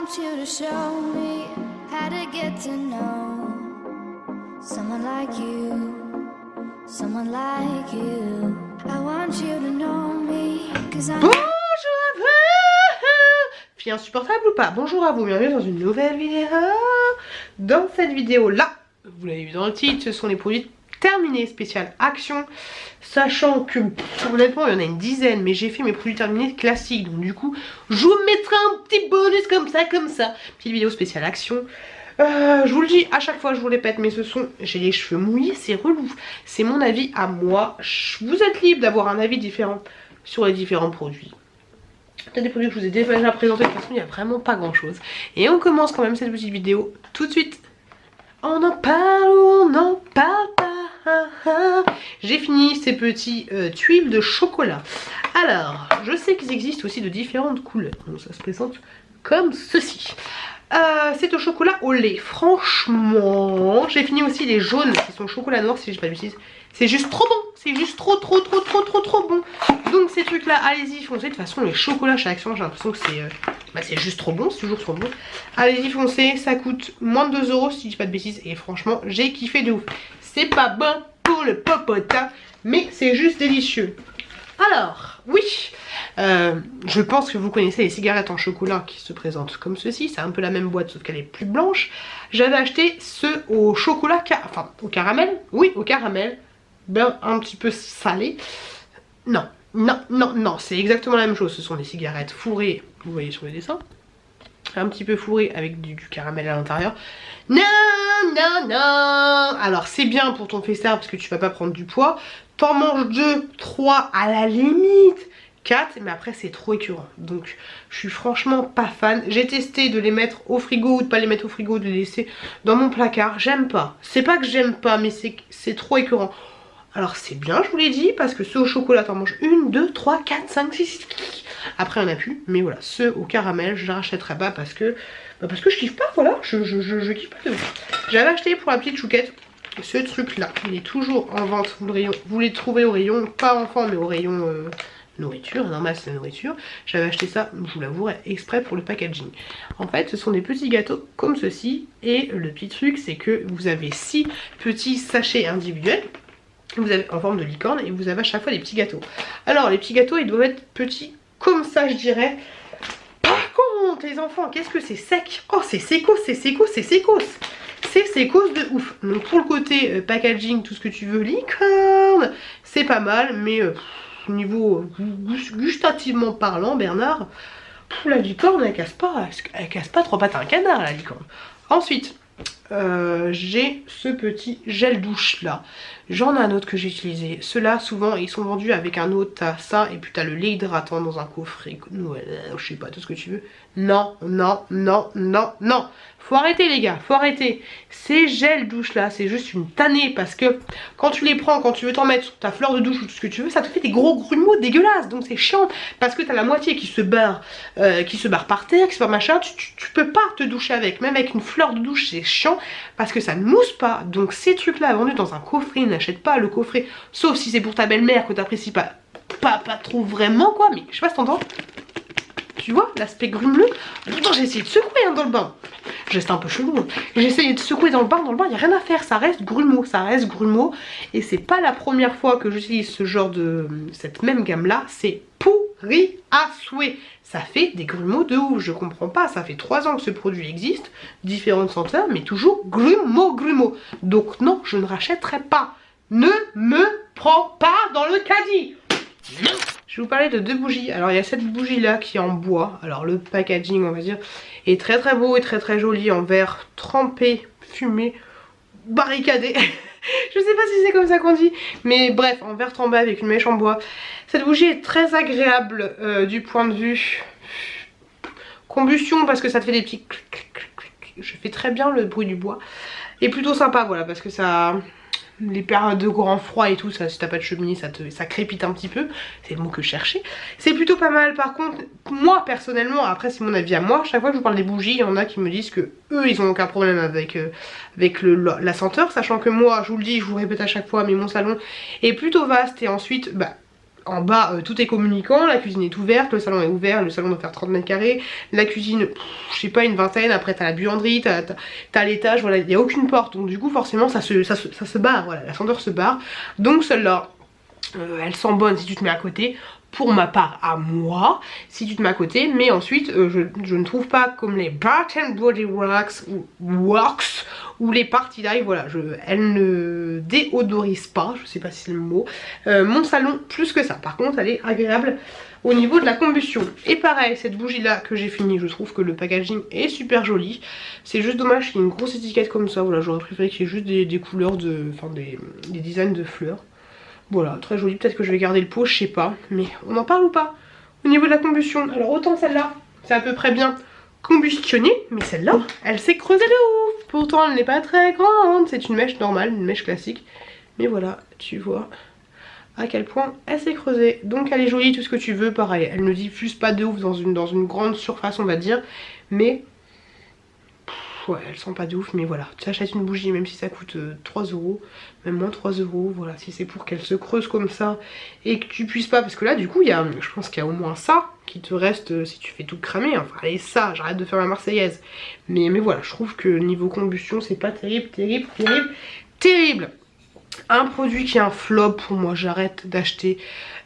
want you to show me how to get to know someone like you, someone like you. I want you to know me, 'cause I'm... Bonjour à vous. Fille insupportable ou pas? Bonjour à vous, bienvenue dans une nouvelle vidéo. Dans cette vidéo là, vous l'avez vu dans le titre, ce sont les produits terminés spécial action. Sachant que honnêtement il y en a une dizaine, mais j'ai fait mes produits terminés classiques. Donc du coup je vous mettrai un petit bonus comme ça. Petite vidéo spéciale action. Je vous le dis à chaque fois, je vous répète, mais j'ai les cheveux mouillés, c'est relou. C'est mon avis à moi. Vous êtes libre d'avoir un avis différent sur les différents produits. Peut-être des produits que je vous ai déjà présentés, de toute façon il n'y a vraiment pas grand chose. Et on commence quand même cette petite vidéo tout de suite. On en parle ou on n'en parle pas. J'ai fini ces petits tuiles de chocolat. Alors, je sais qu'ils existent aussi de différentes couleurs. Donc ça se présente comme ceci. C'est au chocolat au lait. Franchement, j'ai fini aussi les jaunes qui sont au chocolat noir, si je dis pas de bêtises. C'est juste trop bon. C'est juste trop bon. Donc ces trucs là, allez-y, foncez. De toute façon les chocolats chez Action, j'ai l'impression que c'est juste trop bon. C'est toujours trop bon. Allez-y, foncez. Ça coûte moins de 2 € si je dis pas de bêtises. Et franchement j'ai kiffé de ouf. C'est pas bon pour le popotin, mais c'est juste délicieux. Alors, oui, je pense que vous connaissez les cigarettes en chocolat qui se présentent comme ceci. C'est un peu la même boîte sauf qu'elle est plus blanche. J'avais acheté ceux au chocolat, enfin au caramel. Oui, au caramel. Ben, un petit peu salé. Non, c'est exactement la même chose. Ce sont des cigarettes fourrées, vous voyez sur le dessin. Un petit peu fourrées avec du caramel à l'intérieur. Non. Alors c'est bien pour ton fessard parce que tu vas pas prendre du poids. T'en manges 2, 3 à la limite, 4, mais après c'est trop écœurant. Donc je suis franchement pas fan. J'ai testé de les mettre au frigo ou de pas les mettre au frigo, de les laisser dans mon placard. J'aime pas. C'est pas que j'aime pas, mais c'est trop écœurant. Alors c'est bien, je vous l'ai dit, parce que ceux au chocolat t'en manges 1, 2, 3, 4, 5, 6. Après on a plus, mais voilà, ceux au caramel je les rachèterai pas parce que je kiffe pas, voilà, je kiffe pas de ouf. J'avais acheté pour la petite chouquette ce truc là, il est toujours en vente, vous les trouvez au rayon, pas enfant mais au rayon nourriture, normal c'est la nourriture. J'avais acheté ça, je vous l'avouerai, exprès pour le packaging. En fait ce sont des petits gâteaux comme ceci, et le petit truc c'est que vous avez 6 petits sachets individuels. Vous avez en forme de licorne et vous avez à chaque fois des petits gâteaux. Alors les petits gâteaux ils doivent être petits comme ça je dirais. Par contre les enfants, qu'est-ce que c'est sec. Oh c'est sécos de ouf. Donc pour le côté packaging, tout ce que tu veux, licorne, c'est pas mal. Mais niveau gustativement parlant, Bernard, la licorne elle casse pas 3 pattes à un canard la licorne. Ensuite j'ai ce petit gel douche là. J'en ai un autre que j'ai utilisé. Ceux-là souvent ils sont vendus avec un autre. T'as ça et puis t'as le lait hydratant dans un coffret. Je sais pas, tout ce que tu veux. Non. Faut arrêter les gars, faut arrêter. Ces gels douche là, c'est juste une tannée. Parce que quand tu les prends, quand tu veux t'en mettre sur ta fleur de douche ou tout ce que tu veux, ça te fait des gros grumeaux dégueulasses. Donc c'est chiant. Parce que t'as la moitié qui se barre par terre, qui se barre machin. Tu peux pas te doucher avec. Même avec une fleur de douche, c'est chiant. Parce que ça ne mousse pas. Donc ces trucs là vendus dans un coffret, n'achète pas le coffret. Sauf si c'est pour ta belle-mère que t'apprécies pas trop vraiment quoi. Mais je sais pas si t'entends. Tu vois l'aspect grumeleux. Attends, j'ai essayé de secouer dans le bain. C'est un peu chelou. Hein. J'ai essayé de secouer dans le bain, il n'y a rien à faire. Ça reste grumeau. Et c'est pas la première fois que j'utilise ce genre de... cette même gamme là. C'est pourri à souhait. Ça fait des grumeaux de ouf. Je comprends pas. Ça fait 3 ans que ce produit existe. Différentes senteurs, mais toujours grumeau. Donc non, je ne rachèterai pas. Ne me prends pas dans le caddie. Je vais vous parler de 2 bougies. Alors il y a cette bougie là qui est en bois. Alors le packaging on va dire est très beau et très joli, en verre trempé, fumé, barricadé. Je sais pas si c'est comme ça qu'on dit, mais bref, en verre trempé avec une mèche en bois. Cette bougie est très agréable du point de vue combustion, parce que ça te fait des petits clic. Je fais très bien le bruit du bois. Et plutôt sympa, voilà, parce que ça... les périodes de grand froid et tout, ça, si t'as pas de cheminée, ça crépite un petit peu. C'est le mot que je cherchais. C'est plutôt pas mal. Par contre, moi personnellement, après c'est mon avis à moi, chaque fois que je vous parle des bougies, il y en a qui me disent que eux ils ont aucun problème avec la senteur, sachant que moi, je vous le dis, je vous répète à chaque fois, mais mon salon est plutôt vaste et ensuite, En bas, tout est communicant, la cuisine est ouverte, le salon est ouvert, le salon doit faire 30 mètres carrés, la cuisine, je sais pas, une vingtaine, après t'as la buanderie, t'as l'étage, voilà, il n'y a aucune porte, donc du coup forcément ça se barre, voilà, la chandeur se barre, donc celle-là, elle sent bonne si tu te mets à côté. Pour ma part à moi, si tu te mets à côté, mais ensuite je ne trouve pas comme les Bath & Body Works ou les Party Life, voilà, elles ne déodorisent pas, je sais pas si c'est le mot, mon salon plus que ça. Par contre elle est agréable au niveau de la combustion. Et pareil, cette bougie là que j'ai fini, je trouve que le packaging est super joli. C'est juste dommage qu'il y ait une grosse étiquette comme ça, voilà, j'aurais préféré qu'il y ait juste des couleurs de, enfin des designs de fleurs. Voilà, très joli, peut-être que je vais garder le pot, je sais pas, mais on en parle ou pas? Au niveau de la combustion, alors autant celle-là, c'est à peu près bien combustionné, mais celle-là, elle s'est creusée de ouf. Pourtant, elle n'est pas très grande, c'est une mèche normale, une mèche classique. Mais voilà, tu vois à quel point elle s'est creusée. Donc elle est jolie, tout ce que tu veux, pareil, elle ne diffuse pas de ouf dans une grande surface, on va dire, mais... ouais, elle sent pas de ouf, mais voilà, tu achètes une bougie même si ça coûte 3 €, même moins 3 €, voilà, si c'est pour qu'elle se creuse comme ça et que tu puisses pas, parce que là du coup je pense qu'il y a au moins ça qui te reste si tu fais tout cramer, enfin allez ça, j'arrête de faire ma marseillaise, mais voilà, je trouve que niveau combustion c'est pas terrible, terrible. Un produit qui est un flop pour moi, j'arrête d'acheter.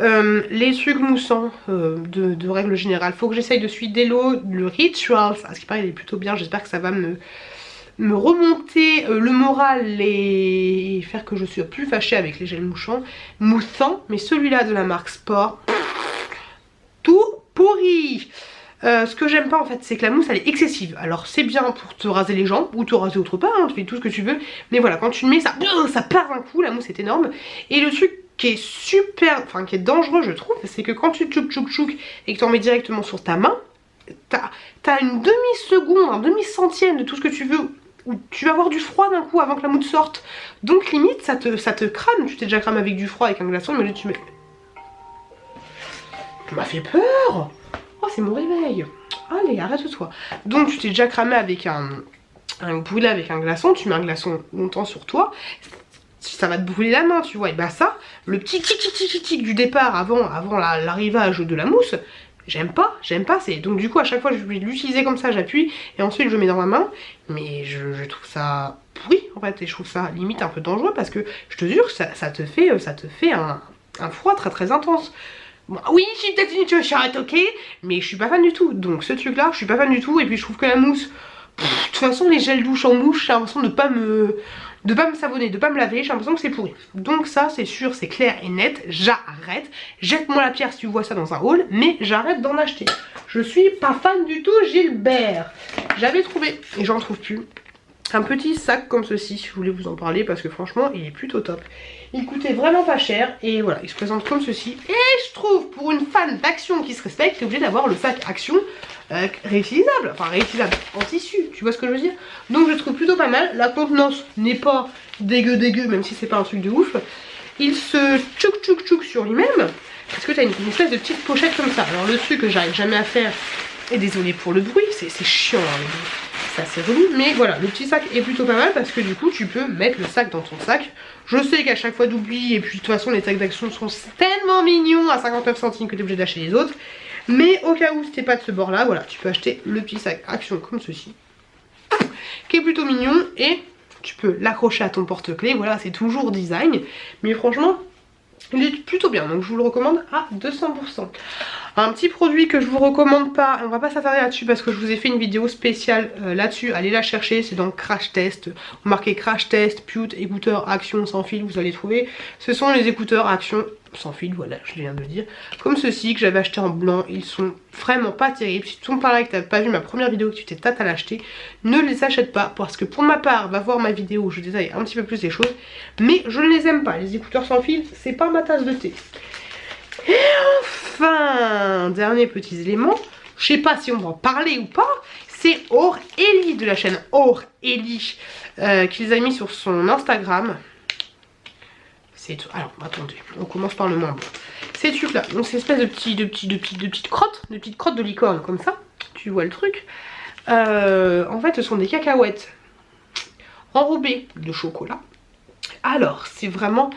Les trucs moussants de règle générale, faut que j'essaye de suivre l'eau, le Rituals, à ce qui paraît il est plutôt bien, j'espère que ça va me remonter le moral et faire que je sois plus fâchée avec les gels moussants, mais celui-là de la marque Sport, tout pourri. Ce que j'aime pas en fait, c'est que la mousse elle est excessive. Alors c'est bien pour te raser les jambes ou te raser autre part, hein, tu fais tout ce que tu veux, mais voilà, quand tu le mets ça part d'un coup, la mousse est énorme. Et le truc qui est super, enfin qui est dangereux je trouve, c'est que quand tu tchouk et que tu en mets directement sur ta main, t'as une demi-seconde, un demi-centième de tout ce que tu veux où tu vas avoir du froid d'un coup avant que la mousse sorte. Donc limite ça te crame, tu t'es déjà cramé avec du froid avec un glaçon, mais là tu mets... Tu m'as fait peur. Oh c'est mon réveil. Allez arrête-toi. Donc tu t'es déjà cramé avec un brûlé avec un glaçon, tu mets un glaçon longtemps sur toi, ça va te brûler la main tu vois, et bah ça, le petit tic du départ avant l'arrivage de la mousse, j'aime pas, c'est donc du coup à chaque fois je vais l'utiliser comme ça, j'appuie et ensuite je le mets dans ma main, mais je trouve ça pourri en fait, et je trouve ça limite un peu dangereux parce que je te jure ça te fait un froid très intense. Bon, oui, je suis peut-être une chochotte, ok, mais je suis pas fan du tout. Donc ce truc là, je suis pas fan du tout. Et puis je trouve que la mousse, de toute façon les gels douche en mouche, j'ai l'impression de pas me savonner, de pas me laver, j'ai l'impression que c'est pourri. Donc ça c'est sûr, c'est clair et net, j'arrête. Jette-moi la pierre si tu vois ça dans un haul, mais j'arrête d'en acheter. Je suis pas fan du tout, Gilbert. J'avais trouvé, et j'en trouve plus, un petit sac comme ceci, je voulais vous en parler parce que franchement il est plutôt top. Il coûtait vraiment pas cher et voilà, il se présente comme ceci. Et je trouve pour une fan d'Action qui se respecte, t'es obligé d'avoir le sac Action réutilisable, enfin réutilisable en tissu, tu vois ce que je veux dire. Donc je trouve plutôt pas mal, la contenance n'est pas dégueu même si c'est pas un truc de ouf. Il se tchouk sur lui-même parce que t'as une espèce de petite pochette comme ça. Alors le truc que j'arrive jamais à faire, et désolé pour le bruit, c'est chiant hein, c'est assez relou, mais voilà, le petit sac est plutôt pas mal parce que du coup tu peux mettre le sac dans ton sac. Je sais qu'à chaque fois d'oubli, et puis de toute façon les sacs d'Action sont tellement mignons à 59 centimes que tu es obligé d'acheter les autres, mais au cas où c'était pas de ce bord là, voilà, tu peux acheter le petit sac Action comme ceci, qui est plutôt mignon, et tu peux l'accrocher à ton porte-clés, voilà, c'est toujours design, mais franchement il est plutôt bien, donc je vous le recommande à 200%. Un petit produit que je vous recommande pas, on va pas s'attarder là-dessus parce que je vous ai fait une vidéo spéciale là-dessus, allez la chercher, c'est dans Crash Test, vous marquez Crash Test, Pute, écouteurs Action sans fil, vous allez trouver. Ce sont les écouteurs Action sans fil, voilà, je viens de le dire, comme ceci que j'avais acheté en blanc, ils sont vraiment pas terribles. Si tu tombes par là et que t'as pas vu ma première vidéo, que tu t'es tâte à l'acheter, ne les achète pas parce que pour ma part, va voir ma vidéo où je détaille un petit peu plus les choses, mais je ne les aime pas, les écouteurs sans fil, c'est pas ma tasse de thé. Et enfin, dernier petit élément, je sais pas si on va en parler ou pas, c'est Aurélie de la chaîne Aurélie qui les a mis sur son Instagram. C'est alors attendez, on commence par le moins bon. Ces trucs là, donc c'est espèce de petites crottes de licorne comme ça, tu vois le truc. En fait ce sont des cacahuètes enrobées de chocolat. Alors c'est vraiment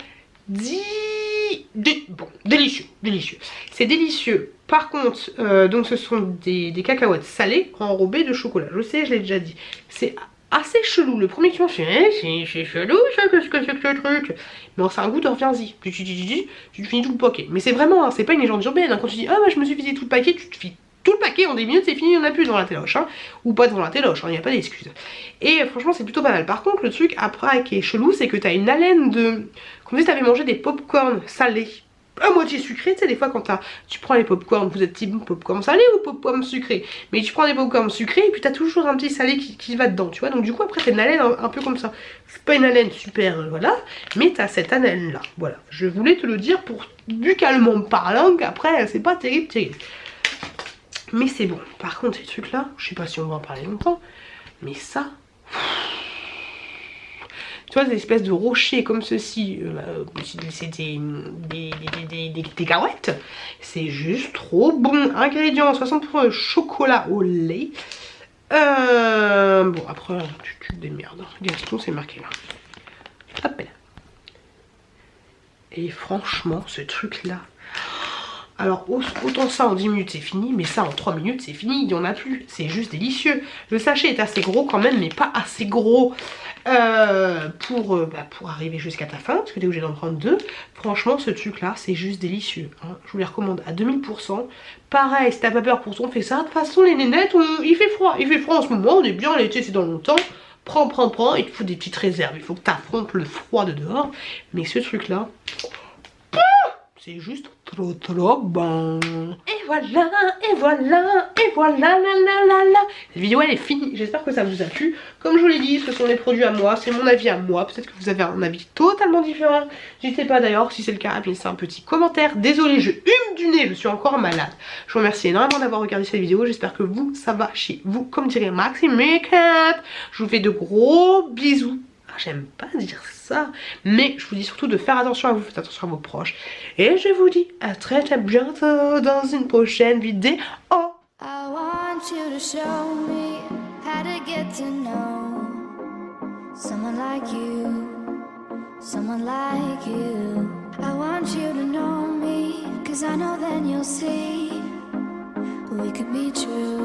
bon, délicieux, délicieux. C'est délicieux. Par contre, donc ce sont des cacahuètes salées enrobées de chocolat. Je sais, je l'ai déjà dit. C'est assez chelou. Le premier qui m'a fait, c'est chelou ça, qu'est-ce que c'est que ce truc? Mais c'est un goût de reviens-y. Tu finis tout le paquet. Mais c'est vraiment, hein, c'est pas une légende urbaine. Hein. Quand tu dis, ah bah je me suis vidé tout le paquet, tu te finis tout le paquet en 10 minutes, c'est fini, il n'y en a plus devant la téloche. Hein. Ou pas devant la téloche, il n'y a pas d'excuse. Et franchement, c'est plutôt pas mal. Par contre, le truc après qui est chelou, c'est que t'as une haleine de. Comme si t'avais mangé des pop-corn salés. À moitié sucré, tu sais, des fois quand tu prends les pop-corn, vous êtes type pop-corn salé ou pop-corn sucré, mais tu prends des pop-corn sucrés et puis t'as toujours un petit salé qui va dedans, tu vois, donc du coup après t'as une haleine un peu comme ça. C'est pas une haleine super, voilà, mais t'as cette haleine là, voilà. Je voulais te le dire pour buccalement parlant qu'après c'est pas terrible, terrible. Mais c'est bon. Par contre ces trucs là, je sais pas si on va en parler longtemps, mais ça... Tu vois, des espèces de rochers comme ceci, c'est des cacahuètes. C'est juste trop bon. Ingrédients, 60% de chocolat au lait. Bon, après, tu te démerdes. Gaston, c'est marqué là. Hop là. Et franchement, ce truc-là... Alors, autant ça en 10 minutes c'est fini, mais ça en 3 minutes c'est fini, il n'y en a plus. C'est juste délicieux. Le sachet est assez gros quand même, mais pas assez gros pour arriver jusqu'à ta fin, parce que t'es obligé d'en prendre 2. Franchement, ce truc-là, c'est juste délicieux. Hein. Je vous les recommande à 2000%. Pareil, si t'as pas peur pour ton, fais ça. De toute façon, les nénettes, il fait froid. Il fait froid en ce moment, on est bien, l'été c'est dans longtemps. Prends, il te faut des petites réserves. Il faut que t'affrontes le froid de dehors. Mais ce truc-là... c'est juste trop bon. Et voilà, la. Cette vidéo elle est finie, j'espère que ça vous a plu. Comme je vous l'ai dit, ce sont des produits à moi, c'est mon avis à moi. Peut-être que vous avez un avis totalement différent. N'hésitez pas d'ailleurs, si c'est le cas, à me laisser un petit commentaire. Désolée, je hume du nez, je suis encore malade. Je vous remercie énormément d'avoir regardé cette vidéo. J'espère que vous, ça va chez vous, comme dirait Maxi Makeup. Je vous fais de gros bisous. J'aime pas dire ça, mais je vous dis surtout de faire attention à vous, faites attention à vos proches. Et je vous dis à très bientôt dans une prochaine vidéo. I want you to show me how to get to know someone like you, someone like you. I want you to know me, 'cause I know then you'll see we could be true.